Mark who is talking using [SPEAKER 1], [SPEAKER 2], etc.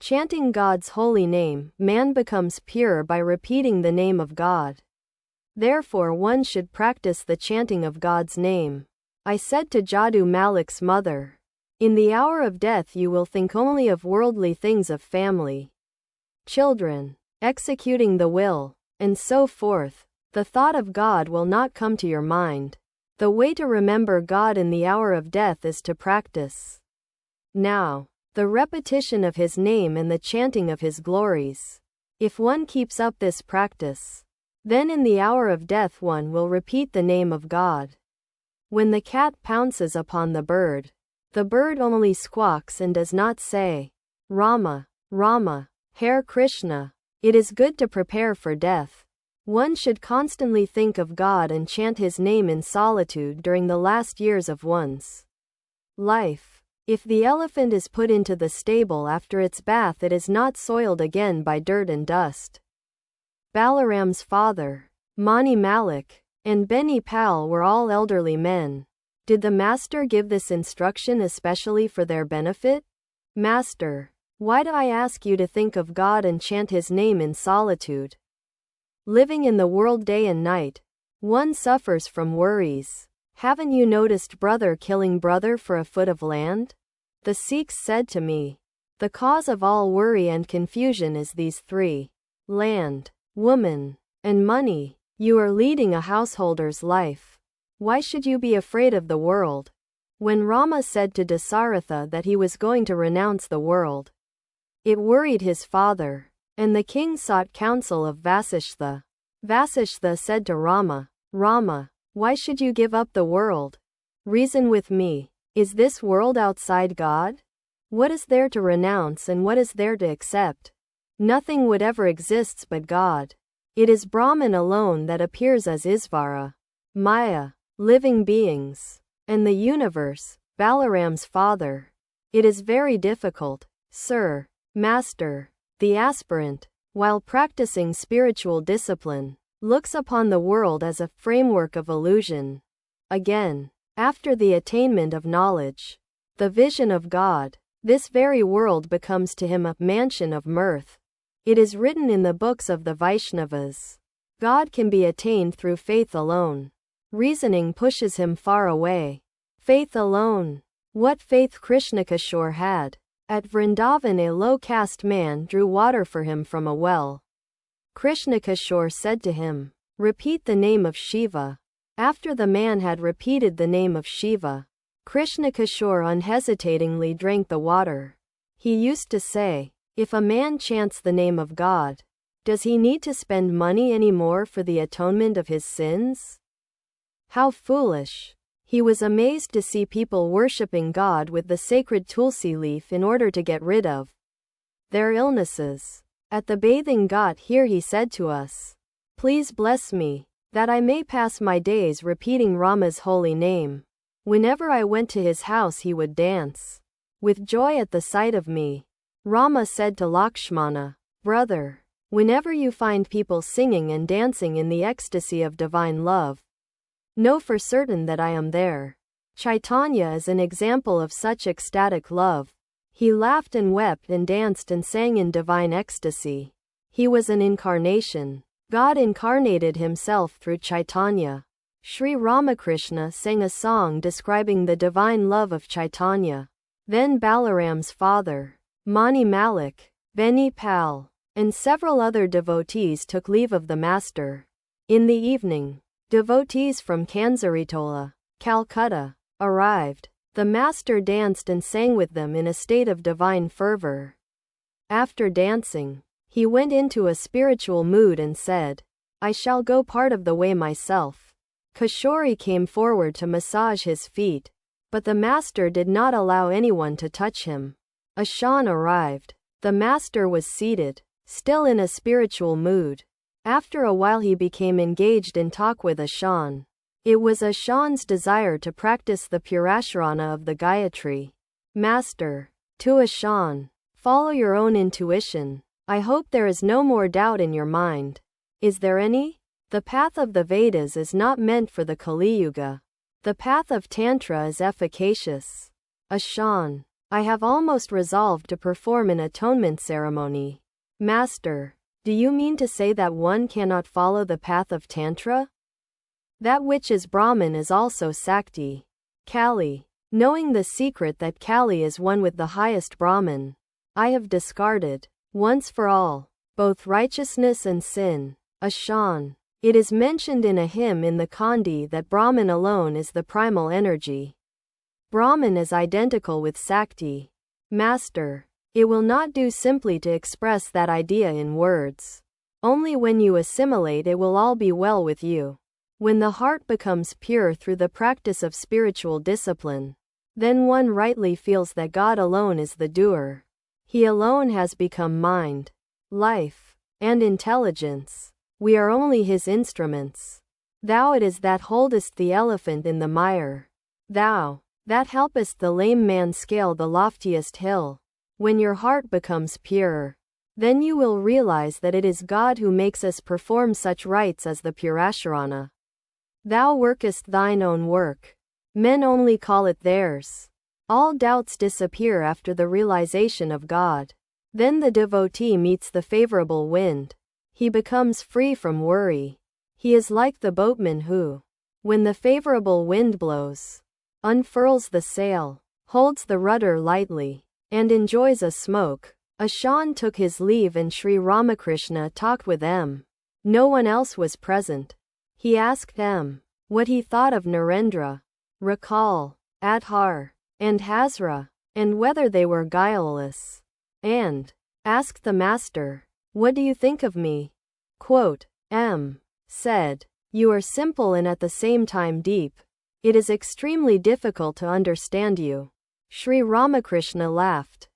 [SPEAKER 1] Chanting God's holy name, man becomes pure by repeating the name of God. Therefore one should practice the chanting of God's name. I said to Jadu Malik's mother, in the hour of death you will think only of worldly things, of family, children, executing the will, and so forth. The thought of God will not come to your mind. The way to remember God in the hour of death is to practice now the repetition of His name and the chanting of His glories. If one keeps up this practice, then in the hour of death one will repeat the name of God. When the cat pounces upon the bird only squawks and does not say, Rama, Rama, Hare Krishna. It is good to prepare for death. One should constantly think of God and chant His name in solitude during the last years of one's life. If the elephant is put into the stable after its bath, it is not soiled again by dirt and dust. Balaram's father, Mani Malik, and Beni Pal were all elderly men. Did the master give this instruction especially for their benefit? Master, why do I ask you to think of God and chant His name in solitude? Living in the world day and night, one suffers from worries. Haven't you noticed brother killing brother for a foot of land? The Sikhs said to me, the cause of all worry and confusion is these three: land, woman, and money. You are leading a householder's life. Why should you be afraid of the world? When Rama said to Dasaratha that he was going to renounce the world, it worried his father, and the king sought counsel of Vasishtha. Vasishtha said to Rama, Rama, why should you give up the world? Reason with me. Is this world outside God? What is there to renounce and what is there to accept? Nothing whatever exists but God. It is Brahman alone that appears as Isvara, Maya, living beings, and the universe. Balaram's father. It is very difficult, sir, master. The aspirant, while practicing spiritual discipline, looks upon the world as a framework of illusion. Again, after the attainment of knowledge, the vision of God, this very world becomes to him a mansion of mirth. It is written in the books of the Vaishnavas. God can be attained through faith alone. Reasoning pushes him far away. Faith alone. What faith Krishnakishore had. At Vrindavan, a low-caste man drew water for him from a well. Krishnakishore said to him, repeat the name of Shiva. After the man had repeated the name of Shiva, Krishnakishore unhesitatingly drank the water. He used to say, if a man chants the name of God, does he need to spend money anymore for the atonement of his sins? How foolish! He was amazed to see people worshipping God with the sacred tulsi leaf in order to get rid of their illnesses. At the bathing ghat here he said to us, please bless me, that I may pass my days repeating Rama's holy name. Whenever I went to his house he would dance with joy at the sight of me. Rama said to Lakshmana, brother, whenever you find people singing and dancing in the ecstasy of divine love, know for certain that I am there. Chaitanya is an example of such ecstatic love. He laughed and wept and danced and sang in divine ecstasy. He was an incarnation. God incarnated himself through Chaitanya. Sri Ramakrishna sang a song describing the divine love of Chaitanya. Then Balaram's father, Mani Malik, Beni Pal, and several other devotees took leave of the master. In the evening, devotees from Kanzaritola, Calcutta, arrived. The master danced and sang with them in a state of divine fervor. After dancing, he went into a spiritual mood and said, I shall go part of the way myself. Kishori came forward to massage his feet, but the master did not allow anyone to touch him. Ashan arrived. The master was seated, still in a spiritual mood. After a while he became engaged in talk with Ashan. It was Ashan's desire to practice the Purasharana of the Gayatri. Master, to Ashan, follow your own intuition. I hope there is no more doubt in your mind. Is there any? The path of the Vedas is not meant for the Kali Yuga. The path of Tantra is efficacious. Ashan, I have almost resolved to perform an atonement ceremony. Master, do you mean to say that one cannot follow the path of Tantra? That which is Brahman is also Sakti. Kali. Knowing the secret that Kali is one with the highest Brahman, I have discarded, once for all, both righteousness and sin. Ashan. It is mentioned in a hymn in the Kandi that Brahman alone is the primal energy. Brahman is identical with Sakti. Master, it will not do simply to express that idea in words. Only when you assimilate it will all be well with you. When the heart becomes pure through the practice of spiritual discipline, then one rightly feels that God alone is the doer. He alone has become mind, life, and intelligence. We are only his instruments. Thou it is that holdest the elephant in the mire. Thou, that helpest the lame man scale the loftiest hill. When your heart becomes pure, then you will realize that it is God who makes us perform such rites as the Purasharana. Thou workest thine own work. Men only call it theirs. All doubts disappear after the realization of God. Then the devotee meets the favorable wind. He becomes free from worry. He is like the boatman who, when the favorable wind blows, unfurls the sail, holds the rudder lightly, and enjoys a smoke. Ashan took his leave and Sri Ramakrishna talked with M. No one else was present. He asked M. what he thought of Narendra, Rakal, Adhar, and Hazra, and whether they were guileless. And asked the master, what do you think of me? Quote, M. said, you are simple and at the same time deep. It is extremely difficult to understand you. Sri Ramakrishna laughed.